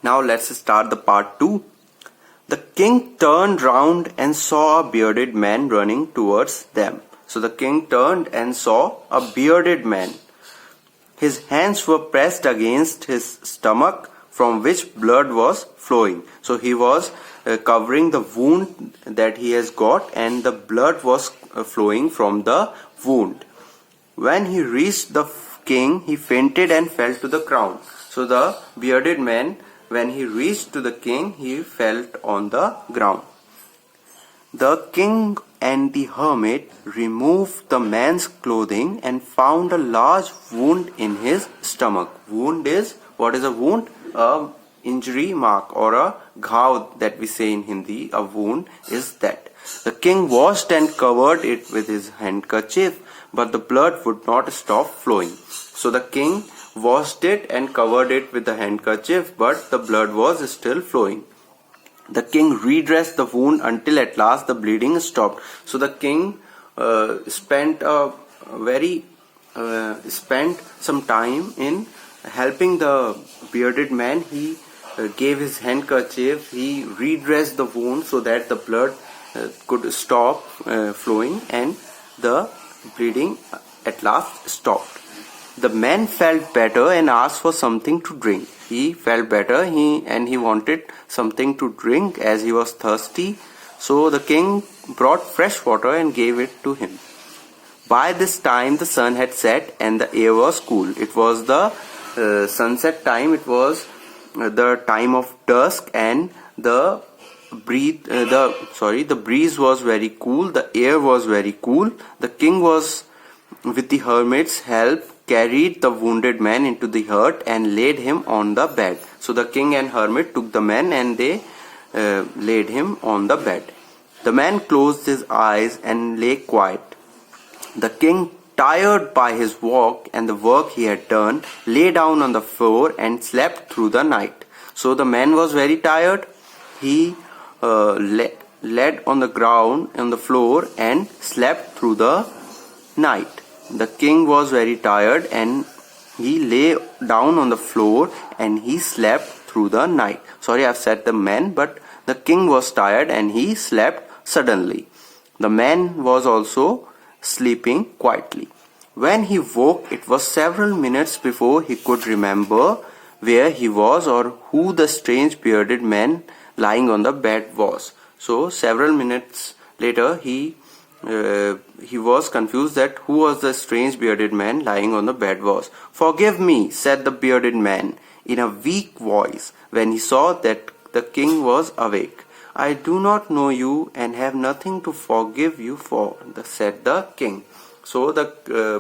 Now let's start the part 2. The king turned round and saw a bearded man running towards them. So the king turned and saw a bearded man. His hands were pressed against his stomach, from which blood was flowing. So he was covering the wound that he has got, and the blood was flowing from the wound. When he reached the king, he fainted and fell to the ground. So the bearded man, when he reached to the king, he fell on the ground. The king and the hermit removed the man's clothing and found a large wound in his stomach. Wound is, what is a wound? A injury mark or a ghav that we say in Hindi. A wound is that. The king washed and covered it with his handkerchief, but the blood would not stop flowing. So the king washed it and covered it with the handkerchief, but the blood was still flowing. The king redressed the wound until at last the bleeding stopped. So the king spent some time in helping the bearded man. He gave his handkerchief, he redressed the wound so that the blood could stop flowing, and the bleeding at last stopped. The man felt better and asked for something to drink. He felt better and he wanted something to drink as he was thirsty. So the king brought fresh water and gave it to him. By this time the sun had set and the air was cool. It was the sunset time. It was the time of dusk, and the breeze was very cool. The air was very cool. The king was, with the hermit's help, carried the wounded man into the hut and laid him on the bed. So the king and hermit took the man and they laid him on the bed. The man closed his eyes and lay quiet. The king, tired by his walk and the work he had done, lay down on the floor and slept through the night. So the man was very tired. He laid on the ground, on the floor, and slept through the night. The king was very tired and he lay down on the floor and he slept through the night. Sorry, I've said the man, but the king was tired and he slept suddenly. The man was also sleeping quietly. When he woke, it was several minutes before he could remember where he was or who the strange bearded man lying on the bed was. So several minutes later, he was confused that who was the strange bearded man lying on the bed was. "Forgive me," said the bearded man in a weak voice when he saw that the king was awake. "I do not know you and have nothing to forgive you for," said the king. So the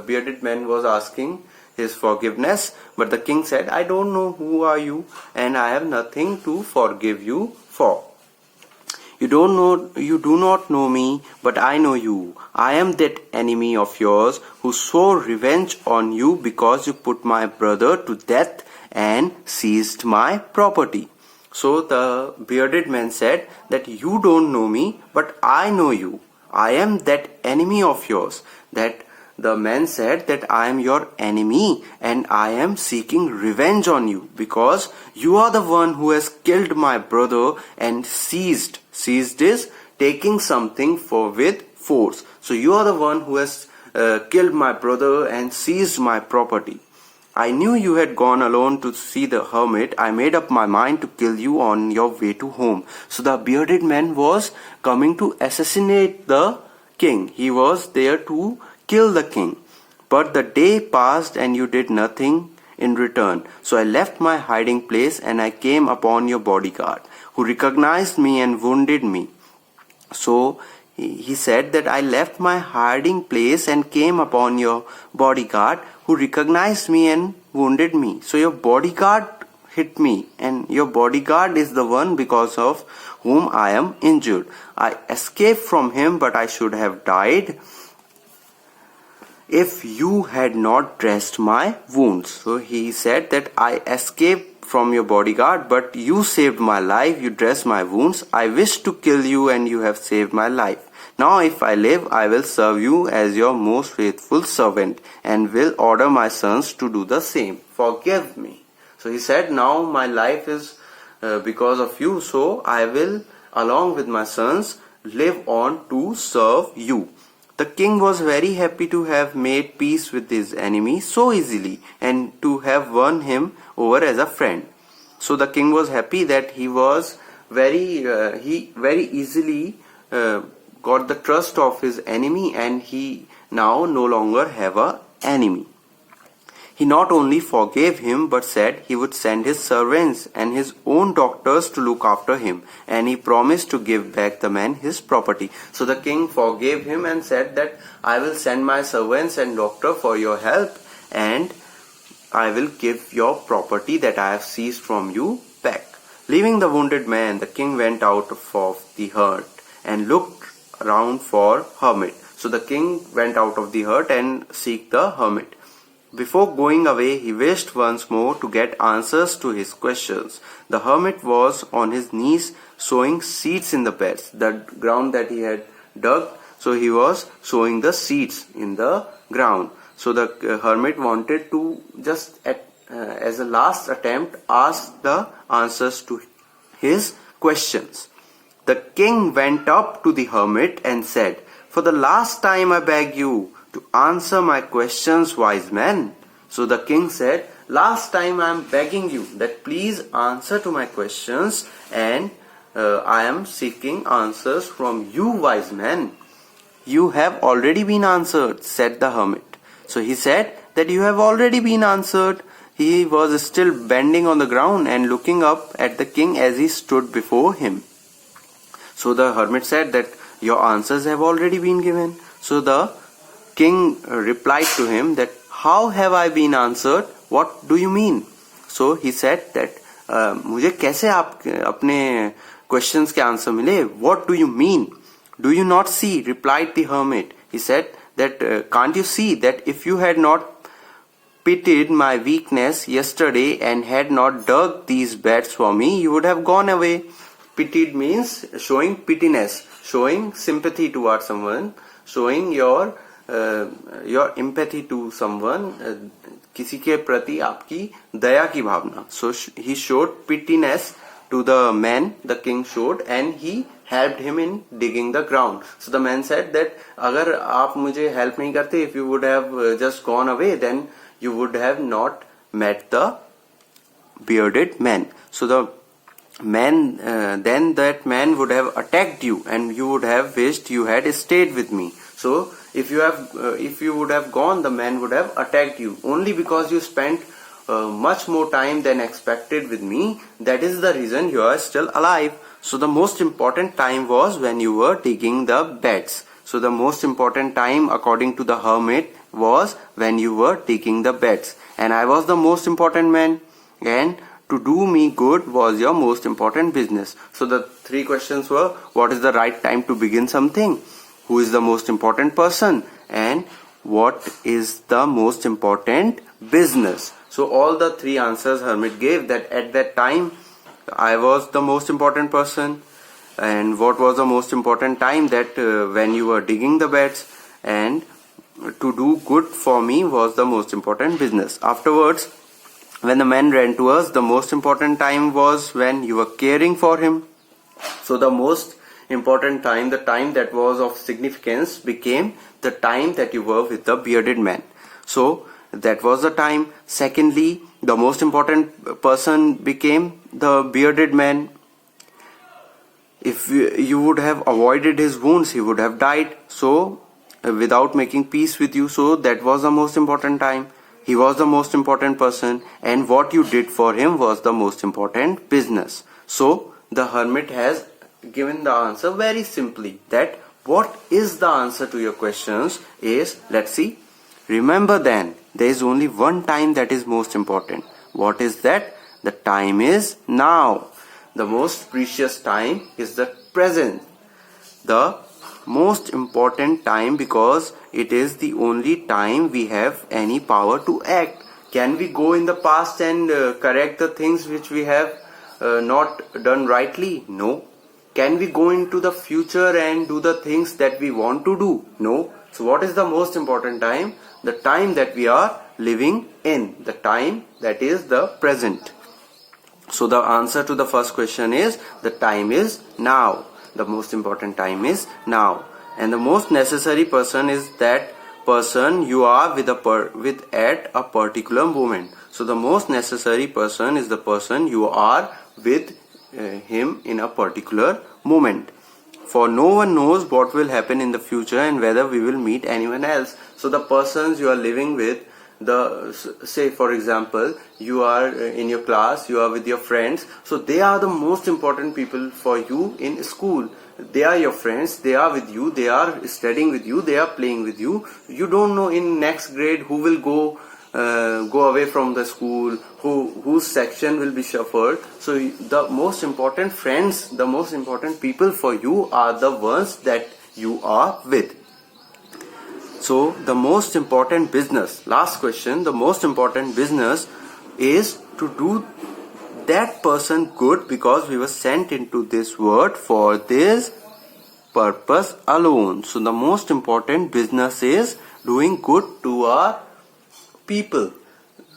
bearded man was asking his forgiveness, but the king said, "I don't know who are you and I have nothing to forgive you for. You do not know me, but I know you. I am that enemy of yours who swore revenge on you because you put my brother to death and seized my property." So the bearded man said that you don't know me, but I know you. I am that enemy of yours. That the man said that I am your enemy and I am seeking revenge on you because you are the one who has killed my brother and seized. Seized is taking something with force. So you are the one who has killed my brother and seized my property. I knew you had gone alone to see the hermit. I made up my mind to kill you on your way to home. So the bearded man was coming to assassinate the king. He was there to kill the king. But the day passed and you did nothing in return. So I left my hiding place and I came upon your bodyguard, who recognized me and wounded me. So he said that I left my hiding place and came upon your bodyguard, who recognized me and wounded me. So your bodyguard hit me, and your bodyguard is the one because of whom I am injured. I escaped from him, but I should have died if you had not dressed my wounds. So he said that I escaped from your bodyguard, but you saved my life, you dressed my wounds. I wished to kill you and you have saved my life. Now if I live, I will serve you as your most faithful servant and will order my sons to do the same. Forgive me. So he said, now my life is because of you, so I will, along with my sons, live on to serve you. The king was very happy to have made peace with his enemy so easily and to have won him over as a friend. So the king was happy that he very easily got the trust of his enemy, and he now no longer have a enemy. He not only forgave him but said he would send his servants and his own doctors to look after him, and he promised to give back the man his property. So the king forgave him and said that I will send my servants and doctor for your help, and I will give your property that I have seized from you back. Leaving the wounded man, the king went out of the hut and looked around for hermit. So the king went out of the hut and seek the hermit. Before going away, he wished once more to get answers to his questions. The hermit was on his knees sowing seeds in the beds, the ground that he had dug. So he was sowing the seeds in the ground. So the hermit wanted to just as a last attempt ask the answers to his questions. The king went up to the hermit and said, "For the last time I beg you to answer my questions, wise man." So the king said, "Last time I am begging you that please answer to my questions, and I am seeking answers from you, wise man." "You have already been answered," said the hermit. So he said that you have already been answered. He was still bending on the ground and looking up at the king as he stood before him. So the hermit said that your answers have already been given. So the king replied to him that, "How have I been answered? What do you mean?" So he said that मुझे कैसे आप अपने questions के answer मिले? What do you mean? "Do you not see?" replied the hermit. He said that can't you see that if you had not pitied my weakness yesterday and had not dug these beds for me, you would have gone away. Pitied means showing pityness, showing sympathy towards someone, showing your empathy to someone, किसी के प्रति आपकी दया की भावना. So he showed pityness to the man, the king showed, and he helped him in digging the ground. So the man said that अगर आप मुझे help नहीं करते, if you would have just gone away, then you would have not met the bearded man. So the man, then that man would have attacked you, and you would have wished you had stayed with me. So if you would have gone, the man would have attacked you. Only because you spent much more time than expected with me, that is the reason you are still alive. So the most important time was when you were digging the beds. So the most important time, according to the hermit, was when you were digging the beds. And I was the most important man, and to do me good was your most important business. So the three questions were, what is the right time to begin something? Who is the most important person? And what is the most important business? So all the three answers hermit gave, that at that time I was the most important person, and what was the most important time, that when you were digging the beds, and to do good for me was the most important business. Afterwards, when the man ran to us, the most important time was when you were caring for him. So the most important time, the time that was of significance, became the time that you were with the bearded man. So that was the time. Secondly, the most important person became the bearded man. If you would have avoided his wounds, he would have died. So without making peace with you, so that was the most important time. He was the most important person, and what you did for him was the most important business. So the hermit has given the answer very simply, that what is the answer to your questions is, let's see. Remember then, there is only one time that is most important. What is that? The time is now. The most precious time is the present. The most important time, because it is the only time we have any power to act. Can we go in the past and correct the things which we have not done rightly? No. Can we go into the future and do the things that we want to do? No. So what is the most important time? The time that we are living in, the time that is the present. So the answer to the first question is the time is now. The most important time is now. And the most necessary person is that person you are with at a particular moment. So the most necessary person is the person you are with him in a particular moment. For no one knows what will happen in the future and whether we will meet anyone else. So the persons you are living with, say for example, you are in your class, you are with your friends, so they are the most important people for you in school. They are your friends, they are with you, they are studying with you, they are playing with you. You don't know in next grade who will go away from the school, whose section will be shuffled. So the most important friends, the most important people for you are the ones that you are with. So the most important business, last question, the most important business is to do that person good, because we were sent into this world for this purpose alone. So the most important business is doing good to our people.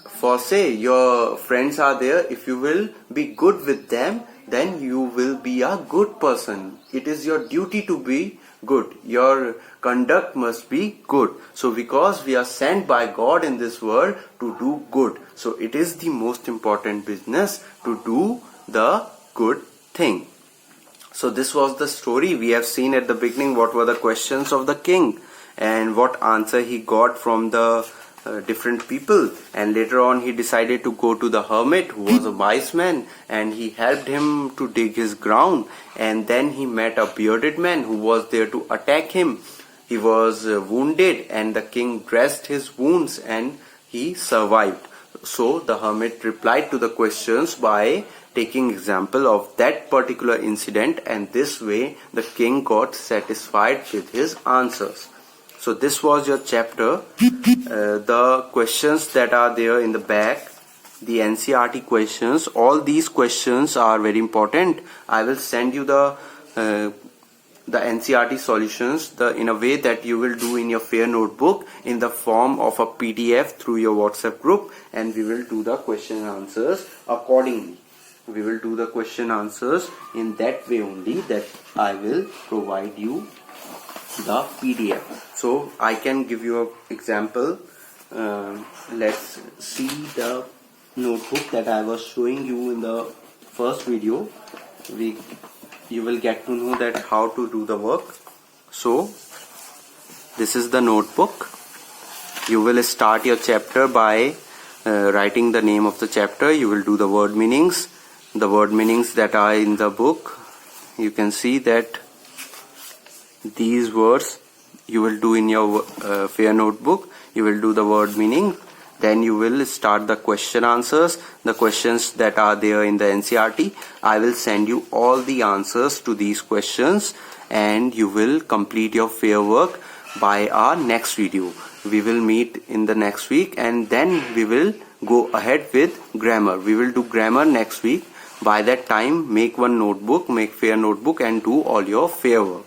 For say your friends are there, if you will be good with them, then you will be a good person. It is your duty to be good. Your conduct must be good. So because we are sent by God in this world to do good, so it is the most important business to do the good thing. So this was the story. We have seen at the beginning what were the questions of the king and what answer he got from the different people, and later on he decided to go to the hermit, who was a wise man, and he helped him to dig his ground. And then he met a bearded man who was there to attack him. He was wounded, and the king dressed his wounds and he survived. So the hermit replied to the questions by taking example of that particular incident, and this way the king got satisfied with his answers. So this was your chapter. The questions that are there in the back, the NCERT questions, all these questions are very important. I will send you the NCERT solutions in a way that you will do in your fair notebook in the form of a PDF through your WhatsApp group, and we will do the question and answers accordingly. We will do the question answers in that way only, that I will provide you the PDF. So I can give you an example. Let's see the notebook that I was showing you in the first video. You will get to know that how to do the work. So this is the notebook. You will start your chapter by writing the name of the chapter. You will do the word meanings that are in the book. You can see that these words you will do in your fair notebook. You will do the word meaning, then you will start the question answers, the questions that are there in the NCERT. I will send you all the answers to these questions, and you will complete your fair work by our next video. We will meet in the next week, and then we will go ahead with grammar. We will do grammar next week. By that time, make one notebook, make fair notebook, and do all your fair work.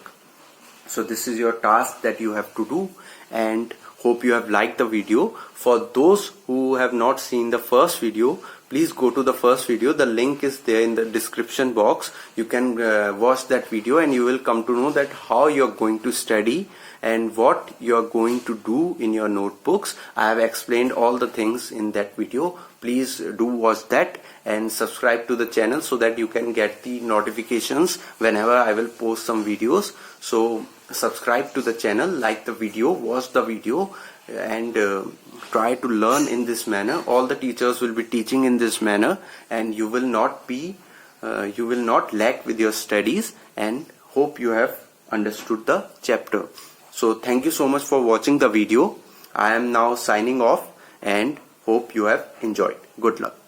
So this is your task that you have to do, and hope you have liked the video. For those who have not seen the first video, please go to the first video. The link is there in the description box. You can watch that video, and you will come to know that how you are going to study and what you are going to do in your notebooks. I have explained all the things in that video. Please do watch that and subscribe to the channel so that you can get the notifications whenever I will post some videos. So subscribe to the channel, like the video, watch the video, and try to learn in this manner. All the teachers will be teaching in this manner, and you will not lack with your studies, and hope you have understood the chapter. So thank you so much for watching the video. I am now signing off, and hope you have enjoyed. Good luck.